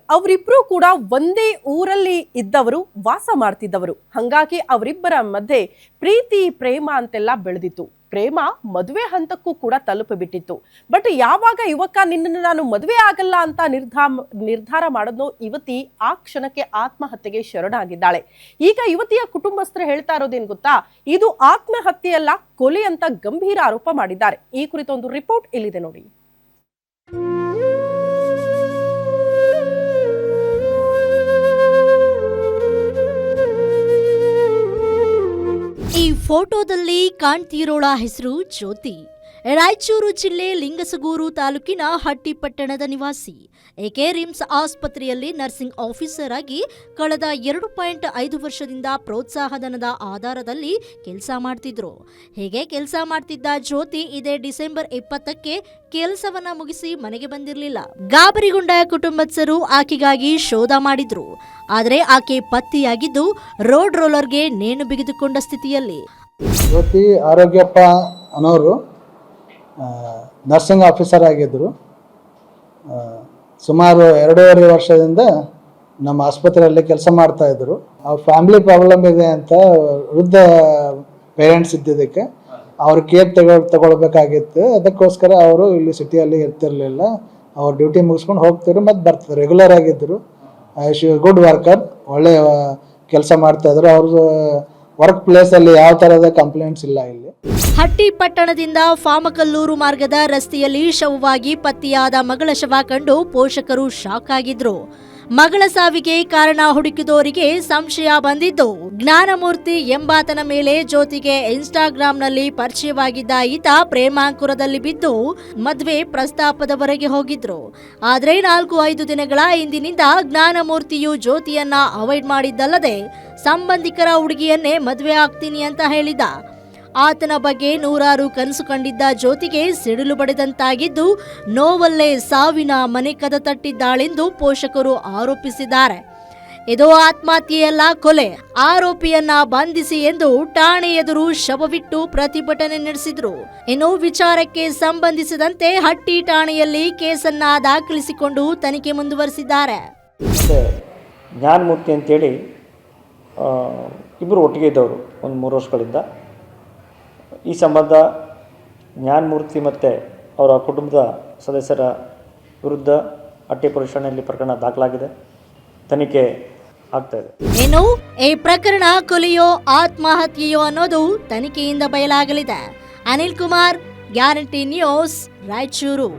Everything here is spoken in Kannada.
ಅವರಿಬ್ರು ಕೂಡ ಒಂದೇ ಊರಲ್ಲಿ ಇದ್ದವರು, ವಾಸ ಮಾಡ್ತಿದ್ದವರು. ಹಾಗಾಗಿ ಅವರಿಬ್ಬರ ಮಧ್ಯೆ ಪ್ರೀತಿ ಪ್ರೇಮ ಅಂತೆಲ್ಲ ಬೆಳೆದಿತ್ತು. ಪ್ರೇಮ ಮದುವೆ ಹಂತಕ್ಕೂ ಕೂಡ ತಲುಪಿಬಿಟ್ಟಿತ್ತು. ಬಟ್ ಯಾವಾಗ ಯುವಕ ನಿನ್ನನ್ನು ನಾನು ಮದುವೆ ಆಗಲ್ಲ ಅಂತ ನಿರ್ಧಾರ ಮಾಡೋದು, ಯುವತಿ ಆ ಕ್ಷಣಕ್ಕೆ ಆತ್ಮಹತ್ಯೆಗೆ ಶರಣಾಗಿದ್ದಾಳೆ. ಈಗ ಯುವತಿಯ ಕುಟುಂಬಸ್ಥರು ಹೇಳ್ತಾ ಇರೋದೇನು ಗೊತ್ತಾ, ಇದು ಆತ್ಮಹತ್ಯೆಯಲ್ಲ, ಕೊಲೆ ಅಂತ ಗಂಭೀರ ಆರೋಪ ಮಾಡಿದ್ದಾರೆ. ಈ ಕುರಿತ ಒಂದು ರಿಪೋರ್ಟ್ ಇಲ್ಲಿದೆ ನೋಡಿ. ಈ ಫೋಟೋದಲ್ಲಿ ಕಾಣ್ತಿರೋಳ ಹೆಸರು ಜ್ಯೋತಿ. ರಾಯಚೂರು ಜಿಲ್ಲೆ ಲಿಂಗಸಗೂರು ತಾಲೂಕಿನ ಹಟ್ಟಿಪಟ್ಟಣದ ನಿವಾಸಿ. ಏಕೆ ರಿಮ್ಸ್ ಆಸ್ಪತ್ರೆಯಲ್ಲಿ ನರ್ಸಿಂಗ್ ಆಫೀಸರ್ ಆಗಿ ಕಳೆದ 2.5 ವರ್ಷದಿಂದ ಪ್ರೋತ್ಸಾಹಧನದ ಆಧಾರದಲ್ಲಿ ಕೆಲಸ ಮಾಡ್ತಿದ್ರು. ಹೀಗೆ ಕೆಲಸ ಮಾಡ್ತಿದ್ದ ಜ್ಯೋತಿ ಇದೇ ಡಿಸೆಂಬರ್ 20ಕ್ಕೆ ಕೆಲಸವನ್ನ ಮುಗಿಸಿ ಮನೆಗೆ ಬಂದಿರಲಿಲ್ಲ. ಗಾಬರಿಗೊಂಡ ಕುಟುಂಬಸ್ಥರು ಆಕೆಗಾಗಿ ಶೋಧ ಮಾಡಿದ್ರು. ಆದರೆ ಆಕೆ ಪತ್ತೆಯಾಗಿದ್ದು ರೋಡ್ ರೋಲರ್ಗೆ ನೇಣು ಬಿಗಿದುಕೊಂಡ ಸ್ಥಿತಿಯಲ್ಲಿ. ಜ್ಯೋತಿ ಆರೋಗ್ಯಪ್ಪ ಅನ್ನೋರು ನರ್ಸಿಂಗ್ ಆಫೀಸರ್ ಆಗಿದ್ದರು. ಸುಮಾರು 2.5 ವರ್ಷದಿಂದ ನಮ್ಮ ಆಸ್ಪತ್ರೆಯಲ್ಲಿ ಕೆಲಸ ಮಾಡ್ತಾಯಿದ್ರು. ಅವ್ರ ಫ್ಯಾಮಿಲಿ ಪ್ರಾಬ್ಲಮ್ ಇದೆ ಅಂತ ವೃದ್ಧ ಪೇರೆಂಟ್ಸ್ ಇದ್ದಿದ್ದಕ್ಕೆ ಅವ್ರ ಕೇರ್ ತಗೊಳ್ಬೇಕಾಗಿತ್ತು. ಅದಕ್ಕೋಸ್ಕರ ಅವರು ಇಲ್ಲಿ ಸಿಟಿಯಲ್ಲಿ ಇರ್ತಿರ್ಲಿಲ್ಲ. ಅವ್ರ ಡ್ಯೂಟಿ ಮುಗಿಸ್ಕೊಂಡು ಹೋಗ್ತಿದ್ರು ಮತ್ತು ಬರ್ತಿದ್ರು. ರೆಗ್ಯುಲರ್ ಆಗಿದ್ದರು. ಗುಡ್ ವರ್ಕರ್, ಒಳ್ಳೆಯ ಕೆಲಸ ಮಾಡ್ತಾಯಿದ್ರು. ಅವ್ರದ್ದು ವರ್ಕ್ ಪ್ಲೇಸಲ್ಲಿ ಯಾವ ಥರದ ಕಂಪ್ಲೇಂಟ್ಸ್ ಇಲ್ಲ ಇಲ್ಲಿ. ಹಟ್ಟಿಪಟ್ಟಣದಿಂದ ಫಾಮಕಲ್ಲೂರು ಮಾರ್ಗದ ರಸ್ತೆಯಲ್ಲಿ ಶವವಾಗಿ ಪತ್ತೆಯಾದ ಮಗಳ ಶವ ಕಂಡು ಪೋಷಕರು ಶಾಕ್ ಆಗಿದ್ರು. ಮಗಳ ಸಾವಿಗೆ ಕಾರಣ ಹುಡುಕಿದವರಿಗೆ ಸಂಶಯ ಬಂದಿದ್ದು, ಜ್ಞಾನಮೂರ್ತಿ ಎಂಬಾತನ ಮೇಲೆ ಜ್ಯೋತಿಗೆ ಇನ್ಸ್ಟಾಗ್ರಾಂನಲ್ಲಿ ಪರಿಚಯವಾಗಿದ್ದ ಈತ ಪ್ರೇಮಾಂಕುರದಲ್ಲಿ ಬಿದ್ದು ಮದುವೆ ಪ್ರಸ್ತಾಪದವರೆಗೆ ಹೋಗಿದ್ರು. ಆದ್ರೆ 4-5 ದಿನಗಳ ಹಿಂದಿನಿಂದ ಜ್ಞಾನಮೂರ್ತಿಯು ಜ್ಯೋತಿಯನ್ನ ಅವಾಯ್ಡ್ ಮಾಡಿದ್ದಲ್ಲದೆ ಸಂಬಂಧಿಕರ ಹುಡುಗಿಯನ್ನೇ ಮದುವೆ ಆಗ್ತೀನಿ ಅಂತ ಹೇಳಿದ. ಆತನ ಬಗ್ಗೆ ನೂರಾರು ಕನಸು ಕಂಡಿದ್ದ ಜ್ಯೋತಿಗೆ ಸಿಡಿಲು ಬಡಿದಂತಾಗಿದ್ದು, ನೋವಲ್ಲೇ ಸಾವಿನ ಮನೆ ಕದ ತಟ್ಟಿದ್ದಾಳೆಂದು ಪೋಷಕರು ಆರೋಪಿಸಿದ್ದಾರೆ. ಇದು ಆತ್ಮಹತ್ಯೆಯಲ್ಲ, ಕೊಲೆ. ಆರೋಪಿಯನ್ನ ಬಂಧಿಸಿ ಎಂದು ಠಾಣೆ ಎದುರು ಶವವಿಟ್ಟು ಪ್ರತಿಭಟನೆ ನಡೆಸಿದ್ರು. ಇನ್ನು ವಿಚಾರಕ್ಕೆ ಸಂಬಂಧಿಸಿದಂತೆ ಹಟ್ಟಿ ಠಾಣೆಯಲ್ಲಿ ಕೇಸನ್ನ ದಾಖಲಿಸಿಕೊಂಡು ತನಿಖೆ ಮುಂದುವರೆಸಿದ್ದಾರೆ. ಜ್ಞಾನಮೂರ್ತಿ ಅಂತೇಳಿ ಇಬ್ಬರು ಒಟ್ಟಿಗೆ ಇದ್ದವರು ಒಂದು 3 ವರ್ಷಗಳಿಂದ. ಈ ಸಂಬಂಧ ಜ್ಞಾನಮೂರ್ತಿ ಮತ್ತು ಅವರ ಕುಟುಂಬದ ಸದಸ್ಯರ ವಿರುದ್ಧ ಹಟ್ಟಿ ಪೊಲೀಸ್ ಠಾಣೆಯಲ್ಲಿ ಪ್ರಕರಣ ದಾಖಲಾಗಿದೆ. ತನಿಖೆ ಆಗ್ತಾ ಇದೆ. ಇನ್ನು ಈ ಪ್ರಕರಣ ಕೊಲೆಯೋ ಆತ್ಮಹತ್ಯೆಯೋ ಅನ್ನೋದು ತನಿಖೆಯಿಂದ ಬಯಲಾಗಲಿದೆ. Anil Kumar, guarantee news, Raichur.